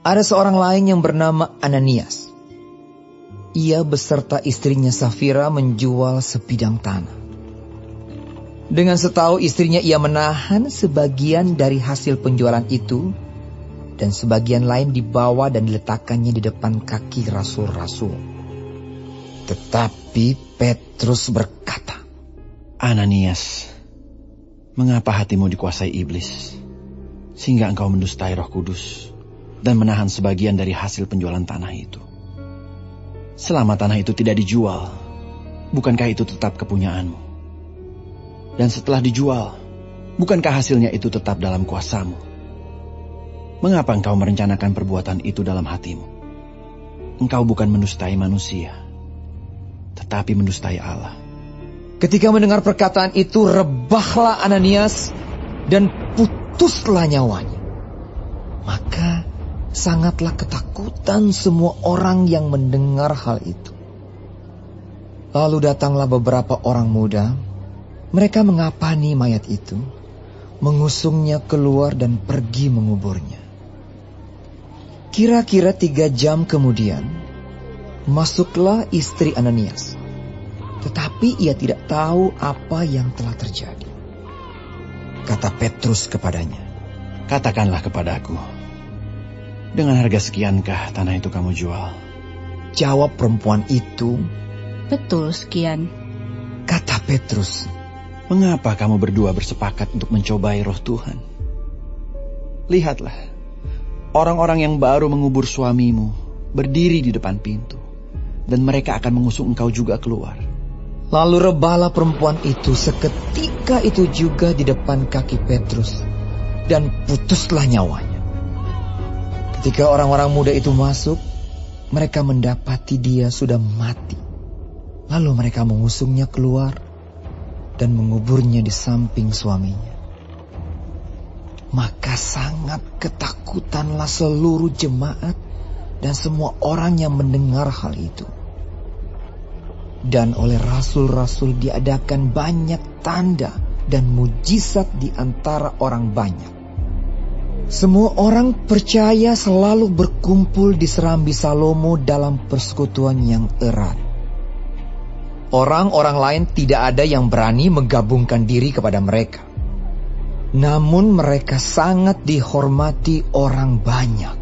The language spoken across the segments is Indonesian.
Ada seorang lain yang bernama Ananias. Ia beserta istrinya Safira menjual sebidang tanah. Dengan setahu istrinya, ia menahan sebagian dari hasil penjualan itu, dan sebagian lain dibawa dan diletakkannya di depan kaki rasul-rasul. Tetapi Petrus berkata, Ananias, mengapa hatimu dikuasai iblis, sehingga engkau mendustai Roh Kudus dan menahan sebagian dari hasil penjualan tanah itu? Selama tanah itu tidak dijual, bukankah itu tetap kepunyaanmu? Dan setelah dijual, bukankah hasilnya itu tetap dalam kuasamu? Mengapa engkau merencanakan perbuatan itu dalam hatimu? Engkau bukan mendustai manusia, tetapi mendustai Allah. Ketika mendengar perkataan itu, rebahlah Ananias dan putuslah nyawanya. Maka sangatlah ketakutan semua orang yang mendengar hal itu. Lalu datanglah beberapa orang muda. Mereka mengapani mayat itu, mengusungnya keluar dan pergi menguburnya. Kira-kira 3 jam kemudian, masuklah istri Ananias. Tetapi ia tidak tahu apa yang telah terjadi. Kata Petrus kepadanya, Katakanlah kepadaku, dengan harga sekiankah tanah itu kamu jual? Jawab perempuan itu, Betul sekian. Kata Petrus, Mengapa kamu berdua bersepakat untuk mencobai Roh Tuhan? Lihatlah, orang-orang yang baru mengubur suamimu berdiri di depan pintu, dan mereka akan mengusung engkau juga keluar. Lalu rebahlah perempuan itu seketika itu juga di depan kaki Petrus, dan putuslah nyawanya. Ketika orang-orang muda itu masuk, mereka mendapati dia sudah mati. Lalu mereka mengusungnya keluar dan menguburnya di samping suaminya. Maka sangat ketakutanlah seluruh jemaat dan semua orang yang mendengar hal itu. Dan oleh rasul-rasul diadakan banyak tanda dan mujizat di antara orang banyak. Semua orang percaya selalu berkumpul di serambi Salomo dalam persekutuan yang erat. Orang-orang lain tidak ada yang berani menggabungkan diri kepada mereka. Namun mereka sangat dihormati orang banyak.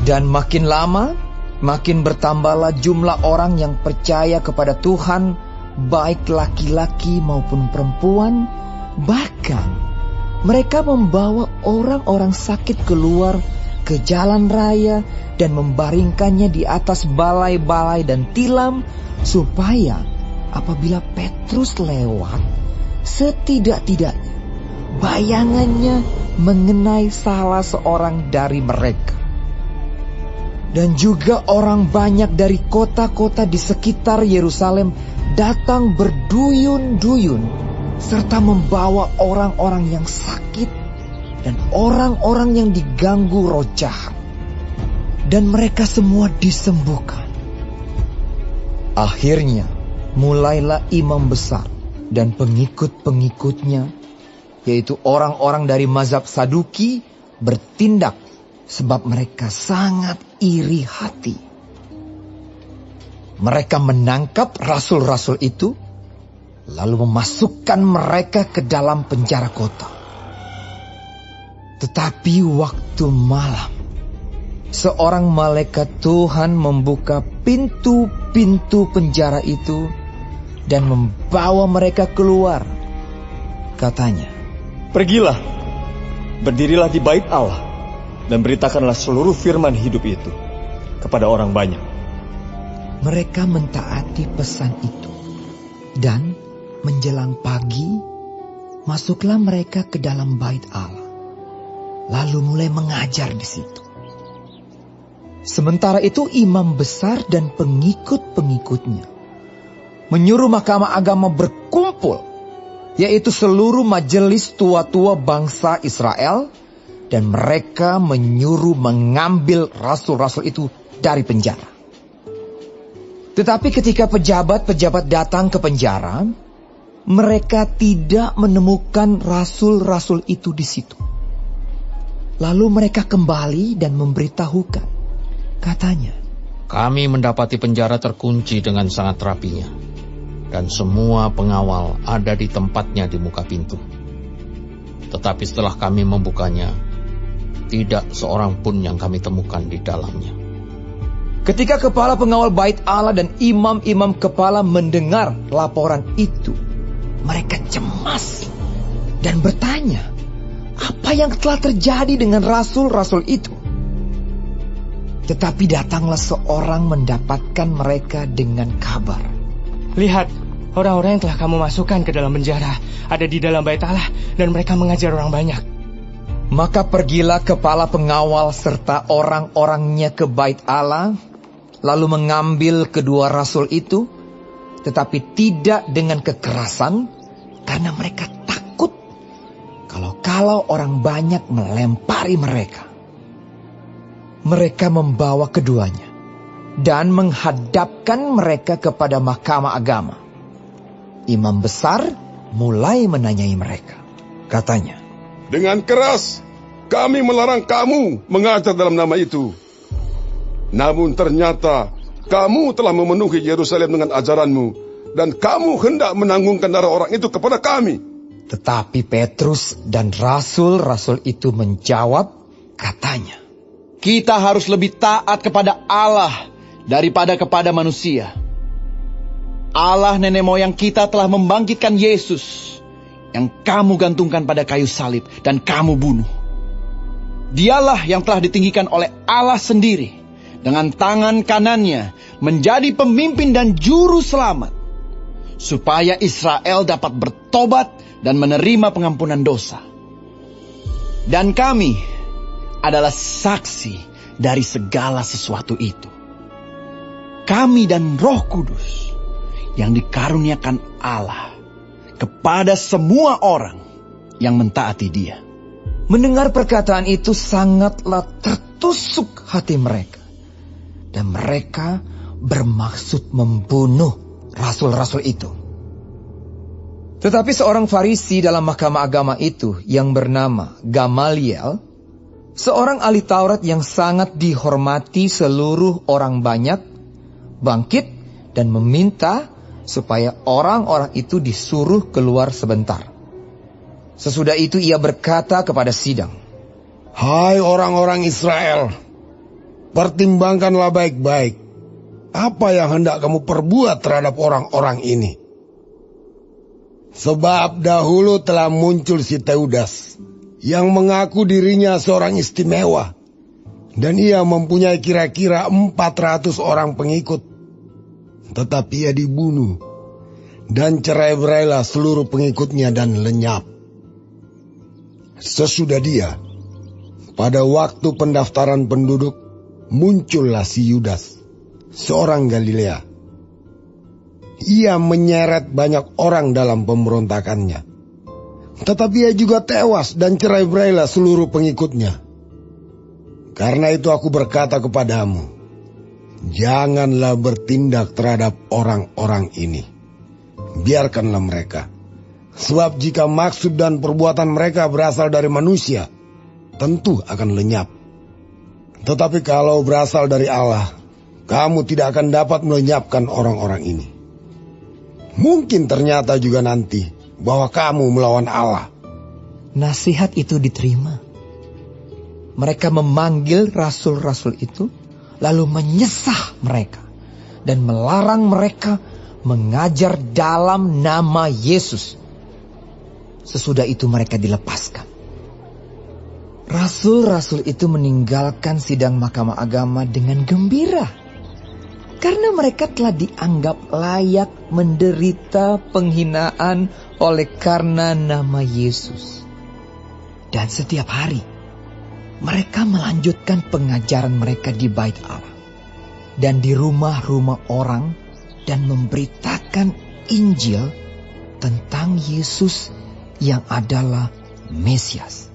Dan makin lama, makin bertambahlah jumlah orang yang percaya kepada Tuhan, baik laki-laki maupun perempuan. Bahkan mereka membawa orang-orang sakit keluar ke jalan raya dan membaringkannya di atas balai-balai dan tilam, supaya apabila Petrus lewat, setidak-tidaknya bayangannya mengenai salah seorang dari mereka. Dan juga orang banyak dari kota-kota di sekitar Yerusalem datang berduyun-duyun, serta membawa orang-orang yang sakit dan orang-orang yang diganggu roh jahat. Dan mereka semua disembuhkan. Akhirnya mulailah imam besar dan pengikut-pengikutnya, yaitu orang-orang dari mazhab Saduki, bertindak sebab mereka sangat iri hati. Mereka menangkap rasul-rasul itu, lalu memasukkan mereka ke dalam penjara kota. Tetapi waktu malam, seorang malaikat Tuhan membuka pintu-pintu penjara itu dan membawa mereka keluar. Katanya, Pergilah, berdirilah di bait Allah, dan beritakanlah seluruh firman hidup itu kepada orang banyak. Mereka mentaati pesan itu. Dan menjelang pagi, masuklah mereka ke dalam bait Allah, lalu mulai mengajar di situ. Sementara itu imam besar dan pengikut-pengikutnya menyuruh mahkamah agama berkumpul, yaitu seluruh majelis tua-tua bangsa Israel, dan mereka menyuruh mengambil rasul-rasul itu dari penjara. Tetapi ketika pejabat-pejabat datang ke penjara, mereka tidak menemukan rasul-rasul itu di situ. Lalu mereka kembali dan memberitahukan. Katanya, kami mendapati penjara terkunci dengan sangat rapinya, dan semua pengawal ada di tempatnya di muka pintu. Tetapi setelah kami membukanya, tidak seorang pun yang kami temukan di dalamnya. ketika kepala pengawal bait Allah dan imam-imam kepala mendengar laporan itu, mereka cemas dan bertanya, apa yang telah terjadi dengan rasul-rasul itu? Tetapi datanglah seorang mendapatkan mereka dengan kabar. Lihat, orang-orang yang telah kamu masukkan ke dalam penjara ada di dalam bait Allah dan mereka mengajar orang banyak. Maka pergilah kepala pengawal serta orang-orangnya ke bait Allah, lalu mengambil kedua rasul itu, tetapi tidak dengan kekerasan, karena mereka takut kalau orang banyak melempari mereka. Mereka membawa keduanya dan menghadapkan mereka kepada mahkamah agama. Imam besar mulai menanyai mereka. Katanya, dengan keras kami melarang kamu mengajar dalam nama itu. Namun ternyata kamu telah memenuhi Yerusalem dengan ajaranmu, dan kamu hendak menanggungkan darah orang itu kepada kami. Tetapi Petrus dan rasul-rasul itu menjawab, katanya, kita harus lebih taat kepada Allah daripada kepada manusia. Allah nenek moyang kita telah membangkitkan Yesus yang kamu gantungkan pada kayu salib dan kamu bunuh. Dialah yang telah ditinggikan oleh Allah sendiri dengan tangan kanannya menjadi pemimpin dan juru selamat, supaya Israel dapat bertobat dan menerima pengampunan dosa. Dan kami adalah saksi dari segala sesuatu itu. Kami dan Roh Kudus yang dikaruniakan Allah kepada semua orang yang mentaati Dia. mendengar perkataan itu sangatlah tertusuk hati mereka. Dan mereka bermaksud membunuh rasul-rasul itu. Tetapi seorang Farisi dalam mahkamah agama itu yang bernama Gamaliel, seorang ahli Taurat yang sangat dihormati seluruh orang banyak, bangkit dan meminta supaya orang-orang itu disuruh keluar sebentar. Sesudah itu ia berkata kepada sidang, hai orang-orang Israel, pertimbangkanlah baik-baik apa yang hendak kamu perbuat terhadap orang-orang ini. Sebab dahulu telah muncul si Teudas yang mengaku dirinya seorang istimewa, dan ia mempunyai kira-kira 400 orang pengikut. Tetapi ia dibunuh, dan cerai-berailah seluruh pengikutnya dan lenyap. Sesudah dia, pada waktu pendaftaran penduduk, muncullah si Yudas, seorang Galilea. Ia menyeret banyak orang dalam pemberontakannya. Tetapi ia juga tewas dan cerai-berailah seluruh pengikutnya. Karena itu aku berkata kepadamu, janganlah bertindak terhadap orang-orang ini. Biarkanlah mereka. Sebab jika maksud dan perbuatan mereka berasal dari manusia, tentu akan lenyap. Tetapi kalau berasal dari Allah, kamu tidak akan dapat melenyapkan orang-orang ini. Mungkin ternyata juga nanti bahwa kamu melawan Allah. nasihat itu diterima. Mereka memanggil rasul-rasul itu, lalu menyesah mereka dan melarang mereka mengajar dalam nama Yesus. Sesudah itu mereka dilepaskan. Rasul-rasul itu meninggalkan sidang mahkamah agama dengan gembira, karena mereka telah dianggap layak menderita penghinaan oleh karena nama Yesus. Dan setiap hari mereka melanjutkan pengajaran mereka di bait Allah dan di rumah-rumah orang, dan memberitakan Injil tentang Yesus yang adalah Mesias.